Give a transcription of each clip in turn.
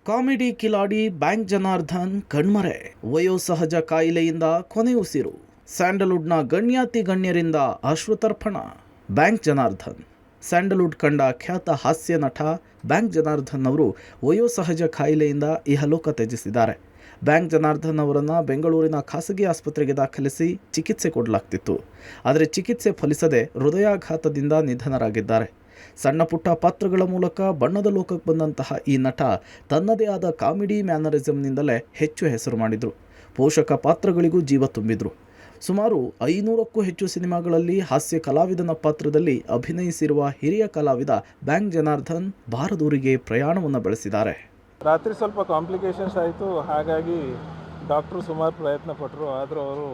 Comedy Kiladi bank Janardhan ಕಣ್ಮರೆ, ವಯೋಸಹಜ ಕಾಯಿಲೆಯಿಂದ ಕೊನೆಯುಸಿರು. ಸ್ಯಾಂಡಲ್ವುಡ್ನ ಗಣ್ಯಾತಿ ಗಣ್ಯರಿಂದ ಅಶ್ರುತರ್ಪಣ. Bank Janardhan. Sandalwood ಕಂಡ ಖ್ಯಾತ ಹಾಸ್ಯ ನಟ ಬ್ಯಾಂಕ್ ಜನಾರ್ದನ್ ಅವರು ವಯೋಸಹಜ ಕಾಯಿಲೆಯಿಂದ ಇಹಲೋಕ ತ್ಯಜಿಸಿದ್ದಾರೆ. ಬ್ಯಾಂಕ್ ಜನಾರ್ದನ್ ಅವರನ್ನು ಬೆಂಗಳೂರಿನ ಖಾಸಗಿ ಆಸ್ಪತ್ರೆಗೆ ದಾಖಲಿಸಿ ಚಿಕಿತ್ಸೆ ಕೊಡಲಾಗ್ತಿತ್ತು. ಆದರೆ ಚಿಕಿತ್ಸೆ ಫಲಿಸದೆ ಹೃದಯಾಘಾತದಿಂದ ನಿಧನರಾಗಿದ್ದಾರೆ. ಸಣ್ಣ ಪುಟ್ಟ ಪಾತ್ರಗಳ ಮೂಲಕ ಬಣ್ಣದ ಲೋಕಕ್ಕೆ ಬಂದಂತಹ ಈ ನಟ ತನ್ನದೇ ಆದ ಕಾಮಿಡಿ ಮ್ಯಾನರಿಸಮ್ನಿಂದಲೇ ಹೆಚ್ಚು ಹೆಸರು ಮಾಡಿದರು. ಪೋಷಕ ಪಾತ್ರಗಳಿಗೂ ಜೀವ ತುಂಬಿದರು. ಸುಮಾರು 500ಕ್ಕೂ ಹೆಚ್ಚು ಸಿನಿಮಾಗಳಲ್ಲಿ ಹಾಸ್ಯ ಕಲಾವಿದನ ಪಾತ್ರದಲ್ಲಿ ಅಭಿನಯಿಸಿರುವ ಹಿರಿಯ ಕಲಾವಿದ ಬ್ಯಾಂಕ್ ಜನಾರ್ದನ್ ಬಾರದೂರಿಗೆ ಪ್ರಯಾಣವನ್ನು ಬೆಳೆಸಿದ್ದಾರೆ. ರಾತ್ರಿ ಸ್ವಲ್ಪ ಕಾಂಪ್ಲಿಕೇಶನ್ಸ್ ಆಯಿತು. ಹಾಗಾಗಿ ಡಾಕ್ಟ್ರು ಸುಮಾರು ಪ್ರಯತ್ನ ಪಟ್ಟರು. ಆದರೂ ಅವರು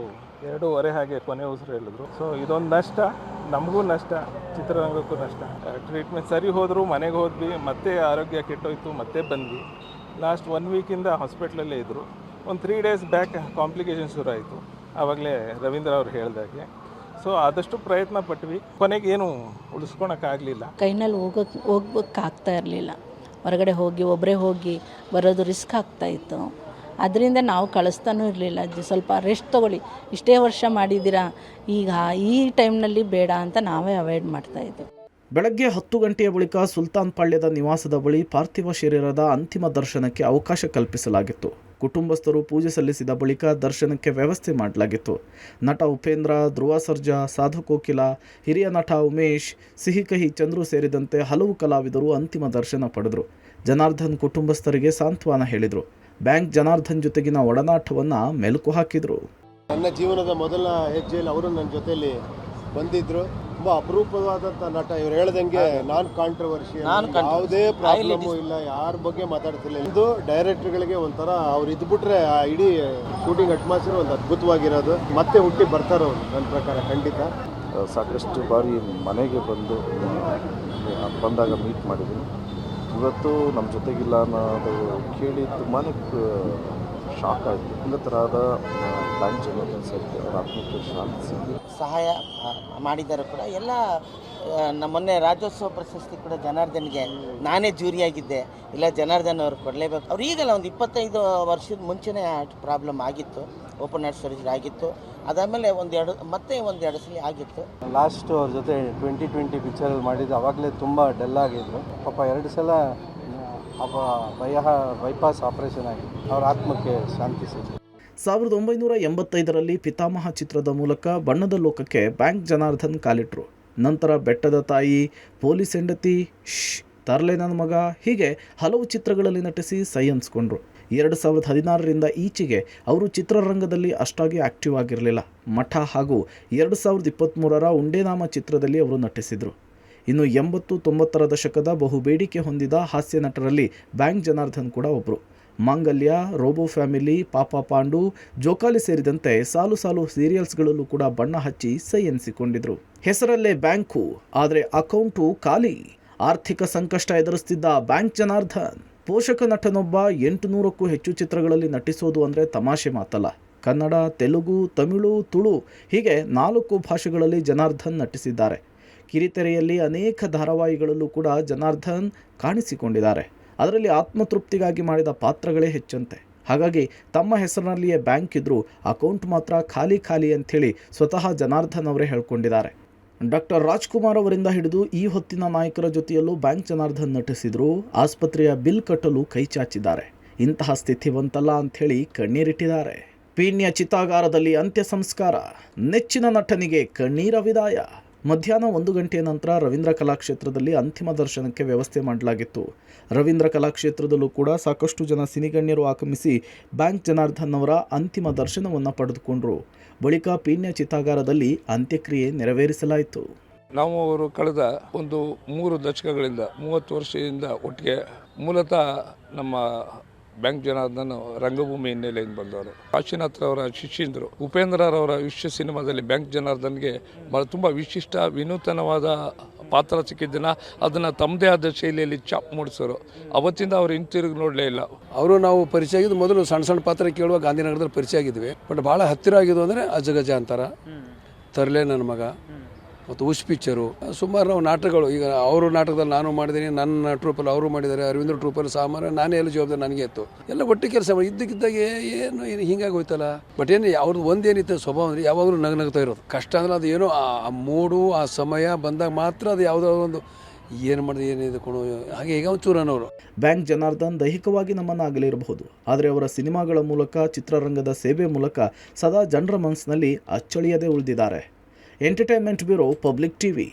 2:30 ಹಾಗೆ ಕೊನೆ ಉಸಿರು ಹೇಳಿದ್ರು. ಸೊ ಇದೊಂದು ನಷ್ಟ, ನಮಗೂ ನಷ್ಟ, ಚಿತ್ರರಂಗಕ್ಕೂ ನಷ್ಟ. ಟ್ರೀಟ್ಮೆಂಟ್ ಸರಿ ಹೋದರೂ ಮನೆಗೆ ಹೋದ್ವಿ, ಮತ್ತೆ ಆರೋಗ್ಯ ಕೆಟ್ಟೋಯ್ತು, ಮತ್ತೆ ಬಂದ್ವಿ. ಲಾಸ್ಟ್ 1 ವೀಕಿಂದ ಹಾಸ್ಪಿಟ್ಲಲ್ಲೇ ಇದ್ದರು. ಒಂದು 3 ಡೇಸ್ ಬ್ಯಾಕ್ ಕಾಂಪ್ಲಿಕೇಶನ್ ಶುರು ಆಯಿತು. ಆವಾಗಲೇ ರವೀಂದ್ರ ಅವ್ರು ಹೇಳಿದಾಗೆ. ಸೊ ಆದಷ್ಟು ಪ್ರಯತ್ನ ಪಟ್ವಿ, ಕೊನೆಗೆ ಏನು ಉಳಿಸ್ಕೊಳಕ್ಕಾಗಲಿಲ್ಲ. ಕೈನಲ್ಲಿ ಹೋಗ್ಬೇಕಾಗ್ತಾ ಇರಲಿಲ್ಲ. ಹೊರಗಡೆ ಒಬ್ಬರೇ ಹೋಗಿ ಬರೋದು ರಿಸ್ಕ್ ಆಗ್ತಾಯಿತ್ತು. ಅದರಿಂದ ನಾವು ಕಳಿಸ್ತಾನೂ ಇರಲಿಲ್ಲ. ಸ್ವಲ್ಪ ರೆಸ್ಟ್ ತೊಗೊಳ್ಳಿ, ಇಷ್ಟೇ ವರ್ಷ ಮಾಡಿದ್ದೀರಾ, ಈಗ ಈ ಟೈಮ್ನಲ್ಲಿ ಬೇಡ ಅಂತ ನಾವೇ ಅವಾಯ್ಡ್ ಮಾಡ್ತಾಯಿದ್ದೆವು. ಬೆಳಗ್ಗೆ 10 ಗಂಟೆಯ ಬಳಿಕ ಸುಲ್ತಾನ್ ಪಾಳ್ಯದ ನಿವಾಸದ ಬಳಿ ಪಾರ್ಥಿವ ಶರೀರದ ಅಂತಿಮ ದರ್ಶನಕ್ಕೆ ಅವಕಾಶ ಕಲ್ಪಿಸಲಾಗಿತ್ತು. ಕುಟುಂಬಸ್ಥರು ಪೂಜೆ ಸಲ್ಲಿಸಿದ ಬಳಿಕ ದರ್ಶನಕ್ಕೆ ವ್ಯವಸ್ಥೆ ಮಾಡಲಾಗಿತ್ತು. ನಟ ಉಪೇಂದ್ರ, ಧ್ರುವ ಸರ್ಜಾ, ಸಾಧು ಕೋಕಿಲ, ಹಿರಿಯ ನಟ ಉಮೇಶ್, ಸಿಹಿಕಹಿ ಚಂದ್ರು ಸೇರಿದಂತೆ ಹಲವು ಕಲಾವಿದರು ಅಂತಿಮ ದರ್ಶನ ಪಡೆದರು. ಜನಾರ್ದನ್ ಕುಟುಂಬಸ್ಥರಿಗೆ ಸಾಂತ್ವನ ಹೇಳಿದರು. ಬ್ಯಾಂಕ್ ಜನಾರ್ದನ್ ಜೊತೆಗಿನ ಒಡನಾಟವನ್ನು ಮೆಲುಕು ಹಾಕಿದರು. ನನ್ನ ಜೀವನದ ಮೊದಲ ಹೆಜ್ಜೆಯಲ್ಲಿ ಅವರು ನನ್ನ ಜೊತೆಯಲ್ಲಿ ಬಂದಿದ್ದರು. ತುಂಬ ಅಪರೂಪವಾದಂಥ ನಟ. ಇವ್ರು ಹೇಳ್ದಂಗೆ ನಾನ್ ಕಾಂಟ್ರವರ್ಷಿಯಲ್, ಯಾವುದೇ ಪ್ರಾಬ್ಲಮ್ಮು ಇಲ್ಲ, ಯಾರ ಬಗ್ಗೆ ಮಾತಾಡ್ತಿಲ್ಲ. ಇದು ಡೈರೆಕ್ಟರ್ಗಳಿಗೆ ಒಂಥರ ಅವ್ರು ಇದ್ಬಿಟ್ರೆ ಆ ಇಡೀ ಶೂಟಿಂಗ್ ಅಟ್ಮಾಸ್ಫಿಯರ್ ಒಂದು ಅದ್ಭುತವಾಗಿರೋದು. ಮತ್ತೆ ಹುಟ್ಟಿ ಬರ್ತಾರೆ ಅವರು ನನ್ನ ಪ್ರಕಾರ ಖಂಡಿತ. ಸಾಕಷ್ಟು ಬಾರಿ ಮನೆಗೆ ಬಂದಾಗ ಮೀಟ್ ಮಾಡಿದ್ದೀನಿ. ಇವತ್ತು ನಮ್ಮ ಜೊತೆಗಿಲ್ಲ ಅನ್ನೋದು ಕೇಳಿ ತುಂಬಾ ಶಾಕ್ ಆಯಿತು. ಎಲ್ಲ ತರಹದ ಬ್ಯಾಂಕ್ ಜನಾರ್ದನ್ ಸರ್ಗೆ ಅವರ ಆತ್ಮಕ್ಕೆ ಶಾಂತಿ ಸಿಗಲಿ. ಸಹಾಯ ಮಾಡಿದ್ದಾರೆ ಕೂಡ ಎಲ್ಲ. ಮೊನ್ನೆ ರಾಜ್ಯೋತ್ಸವ ಪ್ರಶಸ್ತಿ ಕೂಡ ಜನಾರ್ದನ್ಗೆ ನಾನೇ ಜೂರಿಯಾಗಿದ್ದೆ. ಇಲ್ಲ, ಜನಾರ್ದನ್ ಅವ್ರು ಕೊಡಲೇಬೇಕು. ಅವ್ರು ಈಗಲ್ಲ, ಒಂದು 25 ವರ್ಷದ ಮುಂಚೆನೇ ಪ್ರಾಬ್ಲಮ್ ಆಗಿತ್ತು. ಓಪನ್ ಹಾರ್ಟ್ ಸರ್ಜರಿ ಆಗಿತ್ತು. ಅದಾದಮೇಲೆ ಮತ್ತೆ ಒಂದು 2 ಸಲ ಆಗಿತ್ತು. ಲಾಸ್ಟ್ ಅವ್ರ ಜೊತೆ 2020 ಪಿಕ್ಚರಲ್ಲಿ ಮಾಡಿದ್ದು. ಆವಾಗಲೇ ತುಂಬ ಡಲ್ ಆಗಿದ್ರು. ಪಾಪ 2 ಸಲ ಬೈಪಾಸ್ ಆಪರೇಷನ್ ಆಗಿ ಅವ್ರ ಆತ್ಮಕ್ಕೆ ಶಾಂತಿ ಸಿಗಲಿ. 1985ರಲ್ಲಿ ಪಿತಾಮಹ ಚಿತ್ರದ ಮೂಲಕ ಬಣ್ಣದ ಲೋಕಕ್ಕೆ ಬ್ಯಾಂಕ್ ಜನಾರ್ದನ್ ಕಾಲಿಟ್ರು. ನಂತರ ಬೆಟ್ಟದ ತಾಯಿ, ಪೊಲೀಸ್ ಹೆಂಡತಿ, ತರ್ಲೆ ನನ್ನ ಮಗ, ಹೀಗೆ ಹಲವು ಚಿತ್ರಗಳಲ್ಲಿ ನಟಿಸಿ ಸೈ ಅನ್ಸ್ಕೊಂಡ್ರು. 2016ರಿಂದ ಈಚೆಗೆ ಅವರು ಚಿತ್ರರಂಗದಲ್ಲಿ ಅಷ್ಟಾಗಿ ಆಕ್ಟಿವ್ ಆಗಿರಲಿಲ್ಲ. ಮಠ ಹಾಗೂ 2023ರ ಉಂಡೇನಾಮ ಚಿತ್ರದಲ್ಲಿ ಅವರು ನಟಿಸಿದರು. ಇನ್ನು 80-90ರ ದಶಕದ ಬಹು ಬೇಡಿಕೆ ಹೊಂದಿದ ಹಾಸ್ಯ ನಟರಲ್ಲಿ ಬ್ಯಾಂಕ್ ಜನಾರ್ದನ್ ಕೂಡ ಒಬ್ಬರು. ಮಾಂಗಲ್ಯ, ರೋಬೋ ಫ್ಯಾಮಿಲಿ, ಪಾಪ ಪಾಂಡು, ಜೋಕಾಲಿ ಸೇರಿದಂತೆ ಸಾಲು ಸಾಲು ಸೀರಿಯಲ್ಸ್ಗಳಲ್ಲೂ ಕೂಡ ಬಣ್ಣ ಹಚ್ಚಿ ಸೈ ಎನಿಸಿಕೊಂಡಿದ್ರು. ಹೆಸರಲ್ಲೇ ಬ್ಯಾಂಕು, ಆದರೆ ಅಕೌಂಟು ಖಾಲಿ. ಆರ್ಥಿಕ ಸಂಕಷ್ಟ ಎದುರಿಸ್ತಿದ್ದ ಬ್ಯಾಂಕ್ ಜನಾರ್ದನ್. ಪೋಷಕ ನಟನೊಬ್ಬ 800ಕ್ಕೂ ಹೆಚ್ಚು ಚಿತ್ರಗಳಲ್ಲಿ ನಟಿಸೋದು ಅಂದರೆ ತಮಾಷೆ ಮಾತಲ್ಲ. ಕನ್ನಡ, ತೆಲುಗು, ತಮಿಳು, ತುಳು ಹೀಗೆ 4 ಭಾಷೆಗಳಲ್ಲಿ ಜನಾರ್ದನ್ ನಟಿಸಿದ್ದಾರೆ. ಕಿರಿತೆರೆಯಲ್ಲಿ ಅನೇಕ ಧಾರಾವಾಹಿಗಳಲ್ಲೂ ಕೂಡ ಜನಾರ್ದನ್ ಕಾಣಿಸಿಕೊಂಡಿದ್ದಾರೆ. ಅದರಲ್ಲಿ ಆತ್ಮತೃಪ್ತಿಗಾಗಿ ಮಾಡಿದ ಪಾತ್ರಗಳೇ ಹೆಚ್ಚಂತೆ. ಹಾಗಾಗಿ ತಮ್ಮ ಹೆಸರಿನಲ್ಲಿಯೇ ಬ್ಯಾಂಕ್ ಇದ್ದರೂ ಅಕೌಂಟ್ ಮಾತ್ರ ಖಾಲಿ ಖಾಲಿ ಅಂಥೇಳಿ ಸ್ವತಃ ಜನಾರ್ದನ್ ಅವರೇ ಹೇಳ್ಕೊಂಡಿದ್ದಾರೆ. ಡಾಕ್ಟರ್ ರಾಜ್ಕುಮಾರ್ ಅವರಿಂದ ಹಿಡಿದು ಈ ಹೊತ್ತಿನ ನಾಯಕರ ಜೊತೆಯಲ್ಲೂ ಬ್ಯಾಂಕ್ ಜನಾರ್ದನ್ ನಟಿಸಿದ್ರು. ಆಸ್ಪತ್ರೆಯ ಬಿಲ್ ಕಟ್ಟಲು ಕೈ ಚಾಚಿದ್ದಾರೆ. ಇಂತಹ ಸ್ಥಿತಿವಂತಲ್ಲ ಅಂಥೇಳಿ ಕಣ್ಣೀರಿಟ್ಟಿದ್ದಾರೆ. ಪೀಣ್ಯ ಚಿತಾಗಾರದಲ್ಲಿ ಅಂತ್ಯ ಸಂಸ್ಕಾರ. ನೆಚ್ಚಿನ ನಟನಿಗೆ ಕಣ್ಣೀರ ವಿದಾಯ. ಮಧ್ಯಾಹ್ನ 1 ಗಂಟೆಯ ನಂತರ ರವೀಂದ್ರ ಕಲಾಕ್ಷೇತ್ರದಲ್ಲಿ ಅಂತಿಮ ದರ್ಶನಕ್ಕೆ ವ್ಯವಸ್ಥೆ ಮಾಡಲಾಗಿತ್ತು. ರವೀಂದ್ರ ಕಲಾಕ್ಷೇತ್ರದಲ್ಲೂ ಕೂಡ ಸಾಕಷ್ಟು ಜನ ಸಿನಿಗಣ್ಯರು ಆಗಮಿಸಿ ಬ್ಯಾಂಕ್ ಜನಾರ್ದನ್ ಅವರ ಅಂತಿಮ ದರ್ಶನವನ್ನು ಪಡೆದುಕೊಂಡರು. ಬಳಿಕ ಪೀಣ್ಯ ಚಿತಾಗಾರದಲ್ಲಿ ಅಂತ್ಯಕ್ರಿಯೆ ನೆರವೇರಿಸಲಾಯಿತು. ನಾವು ಅವರು ಕಳೆದ ಒಂದು 3 ದಶಕಗಳಿಂದ 30 ವರ್ಷದಿಂದ ಒಟ್ಟಿಗೆ, ಮೂಲತಃ ನಮ್ಮ ಬ್ಯಾಂಕ್ ಜನಾರ್ದನ್ ರಂಗಭೂಮಿ ಹಿನ್ನೆಲೆಯಿಂದ ಬಂದವರು. ಕಾಶಿನಾಥ್ ಅವರ ಶಿಷ್ಯಂದರು. ಉಪೇಂದ್ರರವರ ವಿಶ್ವ ಸಿನಿಮಾದಲ್ಲಿ ಬ್ಯಾಂಕ್ ಜನಾರ್ದನ್ಗೆ ತುಂಬ ವಿಶಿಷ್ಟ ವಿನೂತನವಾದ ಪಾತ್ರ ಸಿಕ್ಕಿದ್ದನ್ನ ಅದನ್ನು ತಮ್ಮದೇ ಆದ ಶೈಲಿಯಲ್ಲಿ ಚಾಪ್ ಮೂಡಿಸೋರು. ಅವತ್ತಿಂದ ಅವರು ಹಿಂತಿರುಗಿ ನೋಡಲೇ ಇಲ್ಲ. ಅವರು ನಾವು ಪರಿಚಯ ಆಗಿದ್ದು ಮೊದಲು ಸಣ್ಣ ಸಣ್ಣ ಪಾತ್ರ ಕೇಳುವ ಗಾಂಧಿನಗರದಲ್ಲಿ ಪರಿಚಯ ಆಗಿದ್ವಿ. ಬಟ್ ಭಾಳ ಹತ್ತಿರ ಆಗಿದ್ದು ಅಂದರೆ ಅಜಗಜ ಅಂತಾರ, ತರ್ಲೆ ನನ್ನ ಮಗ, ಮತ್ತು ಉಷ್ ಪಿಕ್ಚರು ಸುಮಾರು ನಾವು ನಾಟಕಗಳು, ಈಗ ಅವರು ನಾಟಕದಲ್ಲಿ ನಾನು ಮಾಡಿದ್ದೀನಿ, ನನ್ನ ಟ್ರೂಪಲ್ಲಿ ಅವರು ಮಾಡಿದ್ದಾರೆ, ಅರವಿಂದ್ರ ಟ್ರೂಪಲ್ಲಿ ಸಾಮಾನ್ಯ ನಾನೇ ಎಲ್ಲ ಜವಾಬ್ದಾರಿ ನನಗೆ ಇತ್ತು. ಎಲ್ಲ ಒಟ್ಟಿಗೆ ಕೆಲಸ ಮಾಡಿ ಇದ್ದಕ್ಕಿದ್ದಾಗೆ ಏನು ಹಿಂಗಾಗಿ ಹೋಯ್ತಲ್ಲ. ಬಟ್ ಏನು ಅವ್ರದ್ದು ಒಂದೇನಿತ್ತು ಸ್ವಭಾವ ಅಂದರೆ ಯಾವಾಗಲೂ ನಗ್ತಾ ಇರೋದು. ಕಷ್ಟ ಅಂದರೆ ಅದು ಏನೋ ಆ ಮೂಡು ಆ ಸಮಯ ಬಂದಾಗ ಮಾತ್ರ ಅದು ಯಾವುದೋ ಒಂದು ಏನು ಮಾಡಿದೆ ಏನಿದೆ ಕೊಡು ಹಾಗೆ ಈಗ ಒಂಚೂರನವರು. ಬ್ಯಾಂಕ್ ಜನಾರ್ದನ್ ದೈಹಿಕವಾಗಿ ನಮ್ಮನ್ನು ಆಗಲಿರಬಹುದು, ಆದರೆ ಅವರ ಸಿನಿಮಾಗಳ ಮೂಲಕ, ಚಿತ್ರರಂಗದ ಸೇವೆ ಮೂಲಕ ಸದಾ ಜನರ ಮನಸ್ಸಿನಲ್ಲಿ ಅಚ್ಚಳಿಯದೆ ಉಳಿದಿದ್ದಾರೆ. Entertainment bureau, public TV.